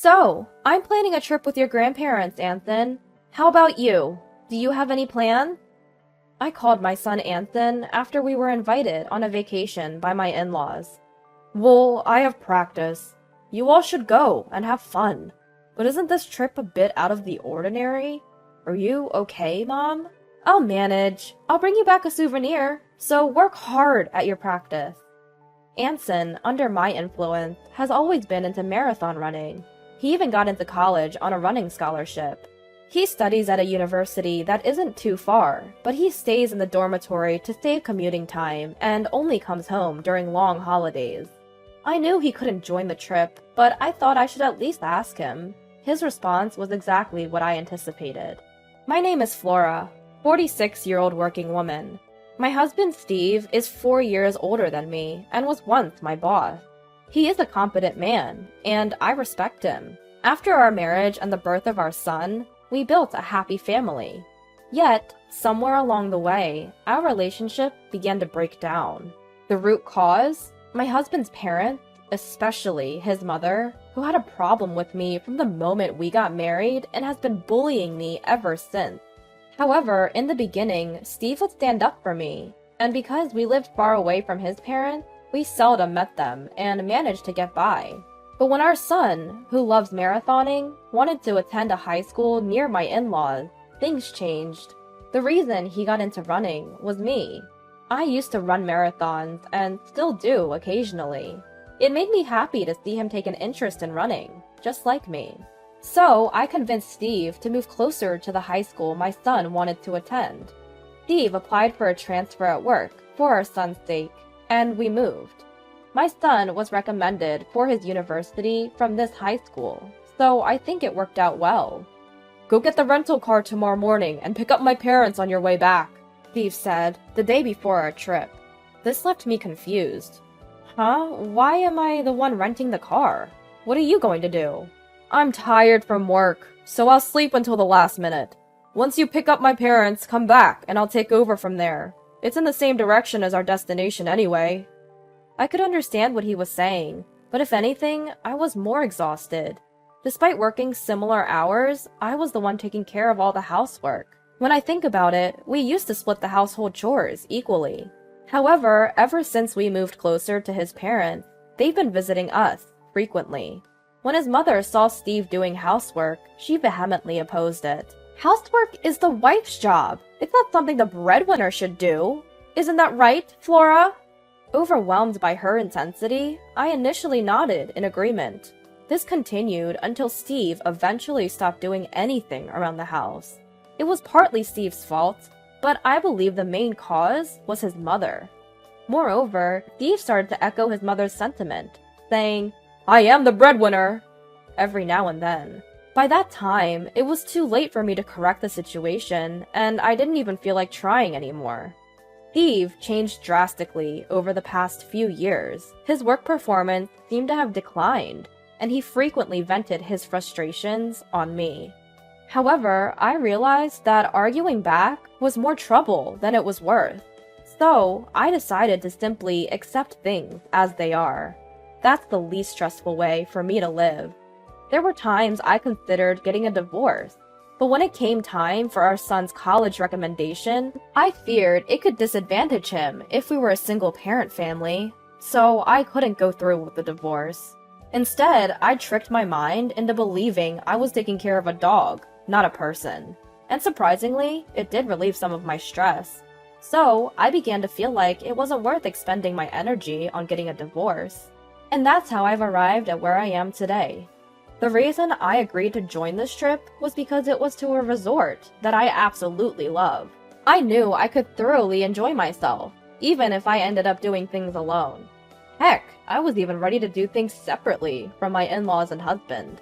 So, I'm planning a trip with your grandparents, Anthony. How about you? Do you have any plans? I called my son Anthony after we were invited on a vacation by my in-laws. Well, I have practice. You all should go and have fun. But isn't this trip a bit out of the ordinary? Are you okay, Mom? I'll manage. I'll bring you back a souvenir, so work hard at your practice. Anson, under my influence, has always been into marathon running. He even got into college on a running scholarship. He studies at a university that isn't too far, but he stays in the dormitory to save commuting time and only comes home during long holidays. I knew he couldn't join the trip, but I thought I should at least ask him. His response was exactly what I anticipated. My name is Flora, 46-year-old working woman. My husband Steve is 4 years older than me and was once my boss. He is a competent man, and I respect him. After our marriage and the birth of our son, we built a happy family. Yet, somewhere along the way, our relationship began to break down. The root cause? My husband's parents, especially his mother, who had a problem with me from the moment we got married and has been bullying me ever since. However, in the beginning, Steve would stand up for me, and because we lived far away from his parents, we seldom met them and managed to get by. But when our son, who loves marathoning, wanted to attend a high school near my in-laws, things changed. The reason he got into running was me. I used to run marathons and still do occasionally. It made me happy to see him take an interest in running, just like me. So I convinced Steve to move closer to the high school my son wanted to attend. Steve applied for a transfer at work for our son's sake, and we moved. My son was recommended for his university from this high school, so I think it worked out well. Go get the rental car tomorrow morning and pick up my parents on your way back, Steve said the day before our trip. This left me confused. Huh? Why am I the one renting the car? What are you going to do? I'm tired from work, so I'll sleep until the last minute. Once you pick up my parents, come back and I'll take over from there. It's in the same direction as our destination anyway. I could understand what he was saying, but if anything, I was more exhausted. Despite working similar hours, I was the one taking care of all the housework. When I think about it, we used to split the household chores equally. However, ever since we moved closer to his parents, they've been visiting us frequently. When his mother saw Steve doing housework, she vehemently opposed it. Housework is the wife's job. It's not something the breadwinner should do. Isn't that right, Flora? Overwhelmed by her intensity, I initially nodded in agreement. This continued until Steve eventually stopped doing anything around the house. It was partly Steve's fault, but I believe the main cause was his mother. Moreover, Steve started to echo his mother's sentiment, saying, "I am the breadwinner," every now and then. By that time, it was too late for me to correct the situation, and I didn't even feel like trying anymore. Steve changed drastically over the past few years. His work performance seemed to have declined, and he frequently vented his frustrations on me. However, I realized that arguing back was more trouble than it was worth. So, I decided to simply accept things as they are. That's the least stressful way for me to live. There were times I considered getting a divorce, but when it came time for our son's college recommendation, I feared it could disadvantage him if we were a single-parent family, so I couldn't go through with the divorce. Instead, I tricked my mind into believing I was taking care of a dog, not a person. And surprisingly, it did relieve some of my stress. So, I began to feel like it wasn't worth expending my energy on getting a divorce. And that's how I've arrived at where I am today. The reason I agreed to join this trip was because it was to a resort that I absolutely love. I knew I could thoroughly enjoy myself, even if I ended up doing things alone. Heck, I was even ready to do things separately from my in-laws and husband.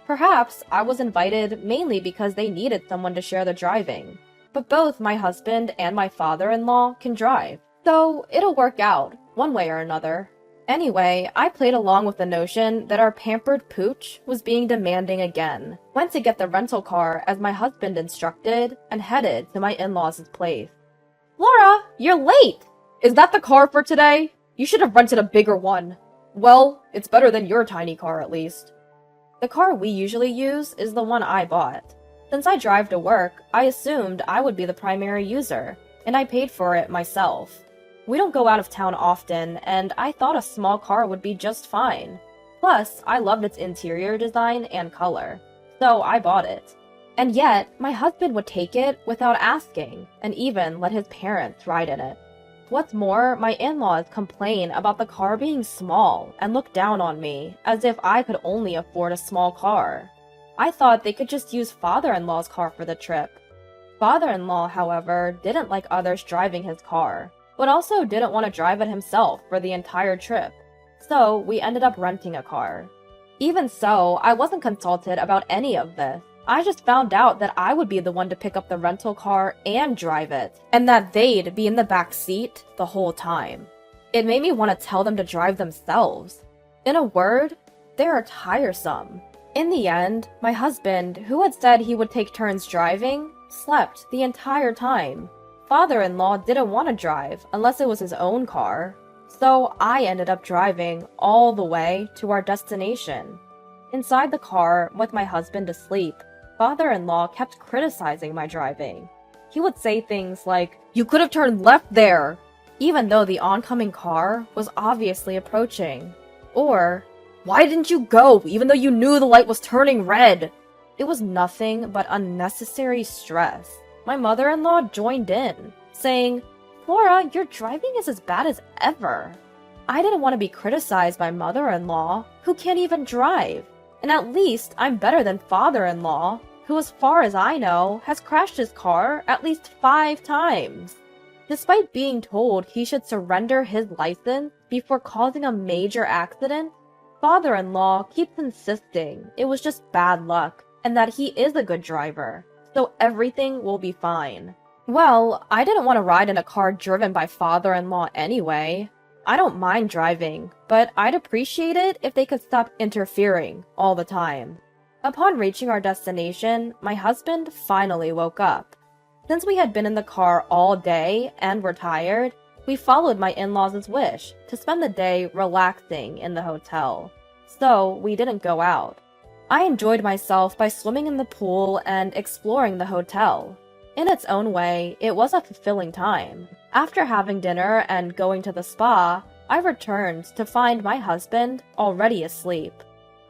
Perhaps I was invited mainly because they needed someone to share the driving, but both my husband and my father-in-law can drive, so it'll work out, one way or another. Anyway, I played along with the notion that our pampered pooch was being demanding again, went to get the rental car as my husband instructed, and headed to my in-laws' place. Laura, you're late! Is that the car for today? You should have rented a bigger one. Well, it's better than your tiny car at least. The car we usually use is the one I bought. Since I drive to work, I assumed I would be the primary user, and I paid for it myself. We don't go out of town often, and I thought a small car would be just fine. Plus, I loved its interior design and color, so I bought it. And yet, my husband would take it without asking, and even let his parents ride in it. What's more, my in-laws complain about the car being small and look down on me, as if I could only afford a small car. I thought they could just use father-in-law's car for the trip. Father-in-law, however, didn't like others driving his car, but also didn't want to drive it himself for the entire trip. So we ended up renting a car. Even so, I wasn't consulted about any of this. I just found out that I would be the one to pick up the rental car and drive it, and that they'd be in the back seat the whole time. It made me want to tell them to drive themselves. In a word, they are tiresome. In the end, my husband, who had said he would take turns driving, slept the entire time. Father-in-law didn't want to drive unless it was his own car, so I ended up driving all the way to our destination. Inside the car, with my husband asleep, father-in-law kept criticizing my driving. He would say things like, "You could have turned left there," even though the oncoming car was obviously approaching. Or, "Why didn't you go, even though you knew the light was turning red?" It was nothing but unnecessary stress. My mother-in-law joined in, saying, "Flora, your driving is as bad as ever." I didn't want to be criticized by mother-in-law, who can't even drive. And at least I'm better than father-in-law, who, as far as I know, has crashed his car at least 5 times. Despite being told he should surrender his license before causing a major accident, father-in-law keeps insisting it was just bad luck and that he is a good driver, so everything will be fine. Well, I didn't want to ride in a car driven by father-in-law anyway. I don't mind driving, but I'd appreciate it if they could stop interfering all the time. Upon reaching our destination, my husband finally woke up. Since we had been in the car all day and were tired, we followed my in-laws' wish to spend the day relaxing in the hotel. So we didn't go out. I enjoyed myself by swimming in the pool and exploring the hotel. In its own way, it was a fulfilling time. After having dinner and going to the spa, I returned to find my husband already asleep.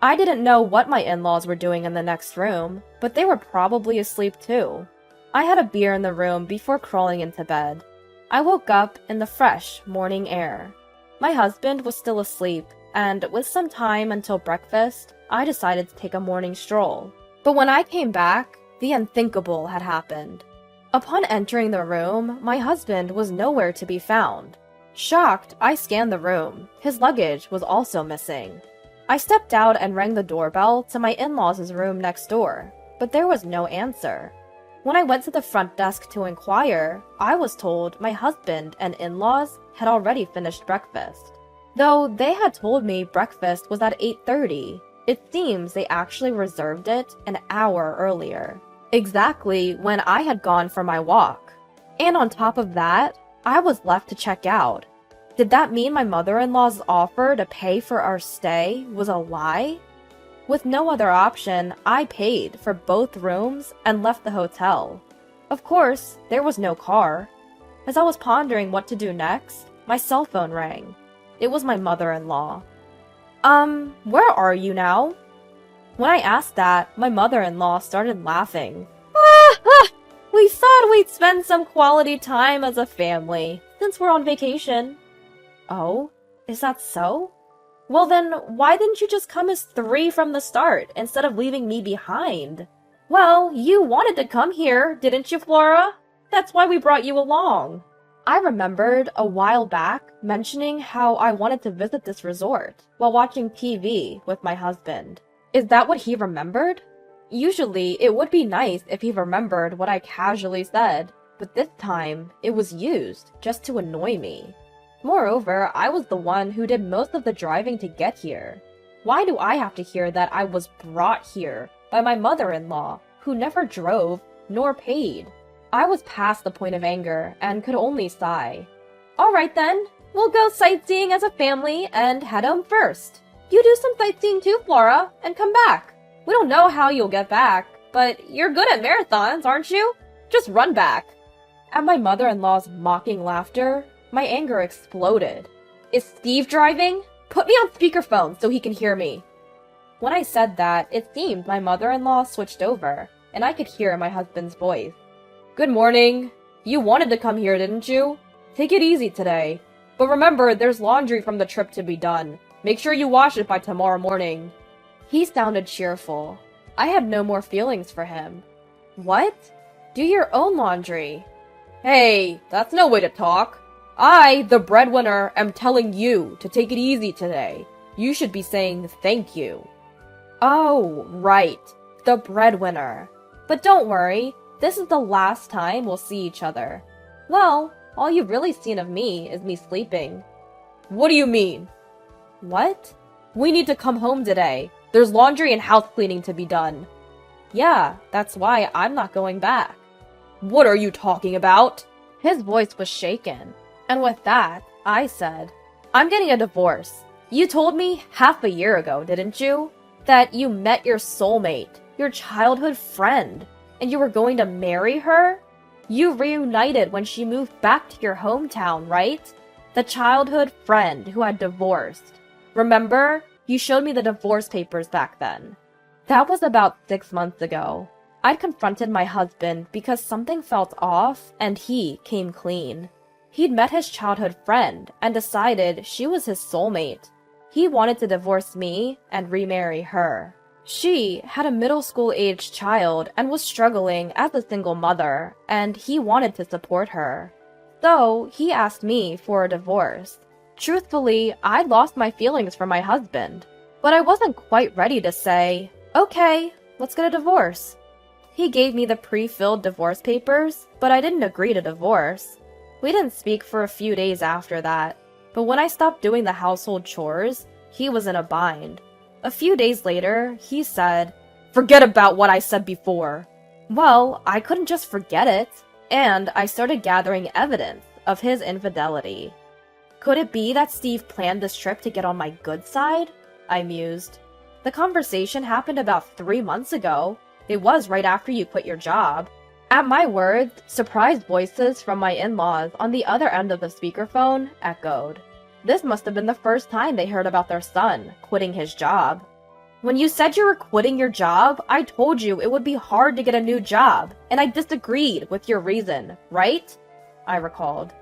I didn't know what my in-laws were doing in the next room, but they were probably asleep too. I had a beer in the room before crawling into bed. I woke up in the fresh morning air. My husband was still asleep, and with some time until breakfast, I decided to take a morning stroll. But when I came back, the unthinkable had happened. Upon entering the room, my husband was nowhere to be found. Shocked, I scanned the room. His luggage was also missing. I stepped out and rang the doorbell to my in-laws' room next door, but there was no answer. When I went to the front desk to inquire, I was told my husband and in-laws had already finished breakfast. Though they had told me breakfast was at 8:30, it seems they actually reserved it an hour earlier, exactly when I had gone for my walk. And on top of that, I was left to check out. Did that mean my mother-in-law's offer to pay for our stay was a lie? With no other option, I paid for both rooms and left the hotel. Of course, there was no car. As I was pondering what to do next, my cell phone rang. It was my mother-in-law. Where are you now?" When I asked that, my mother-in-law started laughing. We thought we'd spend some quality time as a family, since we're on vacation." "Oh, is that so? Well then, why didn't you just come as 3 from the start, instead of leaving me behind?" "Well, you wanted to come here, didn't you, Flora? That's why we brought you along." I remembered a while back mentioning how I wanted to visit this resort while watching TV with my husband. Is that what he remembered? Usually, it would be nice if he remembered what I casually said, but this time, it was used just to annoy me. Moreover, I was the one who did most of the driving to get here. Why do I have to hear that I was brought here by my mother-in-law, who never drove nor paid? I was past the point of anger and could only sigh. "All right then, we'll go sightseeing as a family and head home first. You do some sightseeing too, Flora, and come back. We don't know how you'll get back, but you're good at marathons, aren't you? Just run back. At my mother-in-law's mocking laughter, my anger exploded. Is Steve driving? Put me on speakerphone so he can hear me. When I said that, it seemed my mother-in-law switched over, and I could hear my husband's voice. Good morning. You wanted to come here, didn't you? Take it easy today. But remember, there's laundry from the trip to be done. Make sure you wash it by tomorrow morning. He sounded cheerful. I had no more feelings for him. What? Do your own laundry. Hey, that's no way to talk. I, the breadwinner, am telling you to take it easy today. You should be saying thank you. Oh, right. The breadwinner. But don't worry, this is the last time we'll see each other. Well, all you've really seen of me is me sleeping. What do you mean? What? We need to come home today. There's laundry and house cleaning to be done. Yeah, that's why I'm not going back. What are you talking about? His voice was shaken. And with that, I said, I'm getting a divorce. You told me half a year ago, didn't you? That you met your soulmate, your childhood friend, and you were going to marry her? You reunited when she moved back to your hometown, right? The childhood friend who had divorced. Remember? You showed me the divorce papers back then. That was about 6 months ago. I'd confronted my husband because something felt off and he came clean. He'd met his childhood friend and decided she was his soulmate. He wanted to divorce me and remarry her. She had a middle school-aged child and was struggling as a single mother, and he wanted to support her. So he asked me for a divorce. Truthfully, I'd lost my feelings for my husband, but I wasn't quite ready to say, okay, let's get a divorce. He gave me the pre-filled divorce papers, but I didn't agree to divorce. We didn't speak for a few days after that, but when I stopped doing the household chores, he was in a bind. A few days later, he said, forget about what I said before. Well, I couldn't just forget it, and I started gathering evidence of his infidelity. Could it be that Steve planned this trip to get on my good side? I mused. The conversation happened about 3 months ago. It was right after you quit your job. At my words, surprised voices from my in-laws on the other end of the speakerphone echoed. This must have been the first time they heard about their son quitting his job. When you said you were quitting your job, I told you it would be hard to get a new job, and I disagreed with your reason, right? I recalled.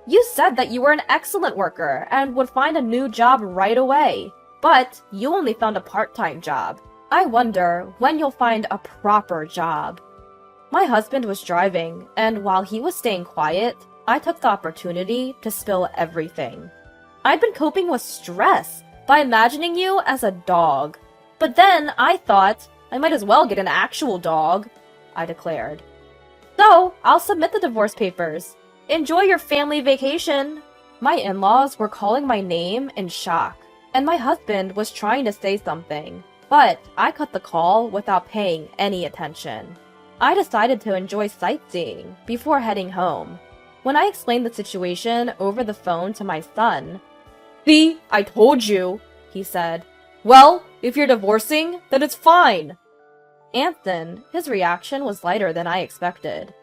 You said that you were an excellent worker and would find a new job right away, but you only found a part-time job. I wonder when you'll find a proper job. My husband was driving, and while he was staying quiet, I took the opportunity to spill everything. I'd been coping with stress by imagining you as a dog. But then I thought I might as well get an actual dog, I declared. So, I'll submit the divorce papers. Enjoy your family vacation. My in-laws were calling my name in shock, and my husband was trying to say something, but I cut the call without paying any attention. I decided to enjoy sightseeing before heading home. When I explained the situation over the phone to my son, "See, I told you," he said. "Well, if you're divorcing, then it's fine." Anthony, his reaction was lighter than I expected.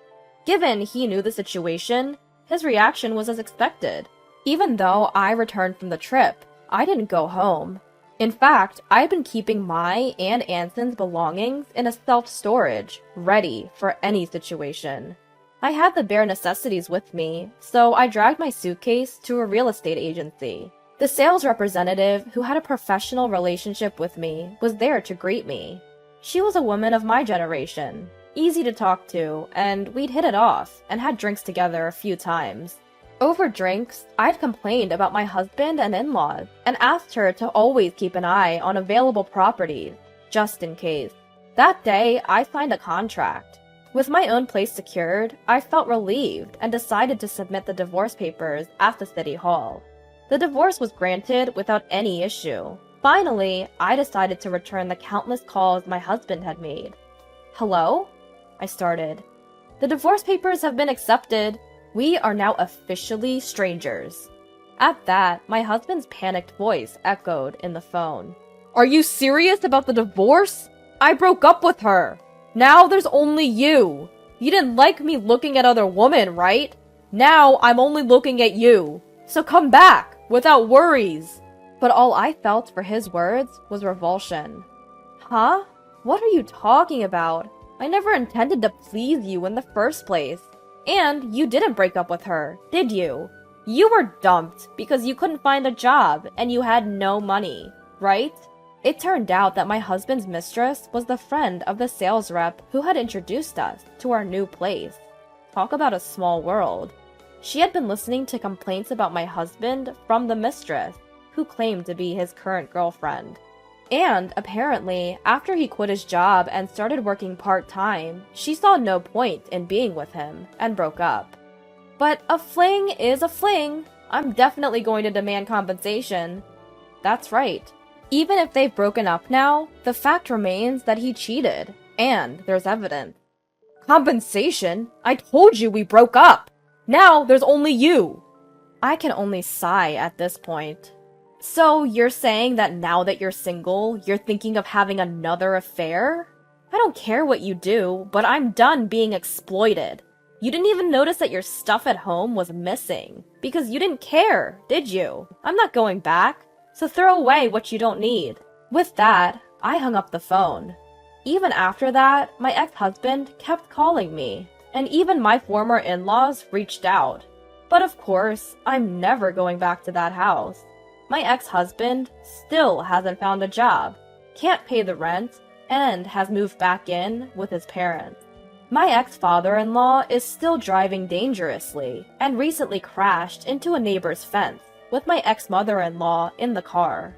Given he knew the situation, his reaction was as expected. Even though I returned from the trip, I didn't go home. In fact, I had been keeping my and Anthony's belongings in a self-storage, ready for any situation. I had the bare necessities with me, so I dragged my suitcase to a real estate agency. The sales representative, who had a professional relationship with me, was there to greet me. She was a woman of my generation, easy to talk to, and we'd hit it off and had drinks together a few times. Over drinks, I'd complained about my husband and in-laws and asked her to always keep an eye on available properties, just in case. That day, I signed a contract. With my own place secured, I felt relieved and decided to submit the divorce papers at the city hall. The divorce was granted without any issue. Finally, I decided to return the countless calls my husband had made. "Hello?" I started. "The divorce papers have been accepted. We are now officially strangers." At that, my husband's panicked voice echoed in the phone. "Are you serious about the divorce?" I broke up with her. Now there's only you. You didn't like me looking at other women, right? Now I'm only looking at you. So come back, without worries. But all I felt for his words was revulsion. Huh? What are you talking about? I never intended to please you in the first place. And you didn't break up with her, did you? You were dumped because you couldn't find a job and you had no money, right? It turned out that my husband's mistress was the friend of the sales rep who had introduced us to our new place. Talk about a small world. She had been listening to complaints about my husband from the mistress, who claimed to be his current girlfriend. And apparently, after he quit his job and started working part-time, she saw no point in being with him and broke up. But a fling is a fling. I'm definitely going to demand compensation. That's right. Even if they've broken up now, the fact remains that he cheated, and there's evidence. Compensation? I told you we broke up! Now there's only you! I can only sigh at this point. So you're saying that now that you're single, you're thinking of having another affair? I don't care what you do, but I'm done being exploited. You didn't even notice that your stuff at home was missing, because you didn't care, did you? I'm not going back. So throw away what you don't need. With that, I hung up the phone. Even after that, my ex-husband kept calling me, and even my former in-laws reached out. But of course, I'm never going back to that house. My ex-husband still hasn't found a job, can't pay the rent, and has moved back in with his parents. My ex-father-in-law is still driving dangerously, and recently crashed into a neighbor's fence, with my ex-mother-in-law in the car.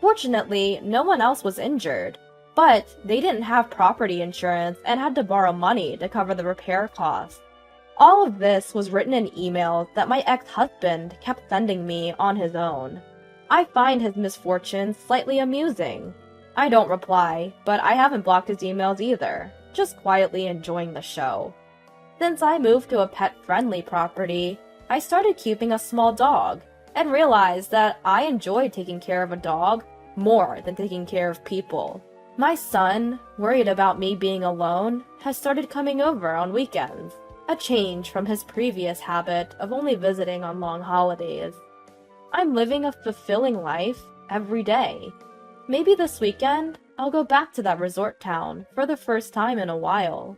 Fortunately, no one else was injured, but they didn't have property insurance and had to borrow money to cover the repair costs. All of this was written in emails that my ex-husband kept sending me on his own. I find his misfortunes slightly amusing. I don't reply, but I haven't blocked his emails either, just quietly enjoying the show. Since I moved to a pet-friendly property, I started keeping a small dog, and realized that I enjoy taking care of a dog more than taking care of people. My son, worried about me being alone, has started coming over on weekends, a change from his previous habit of only visiting on long holidays. I'm living a fulfilling life every day. Maybe this weekend, I'll go back to that resort town for the first time in a while.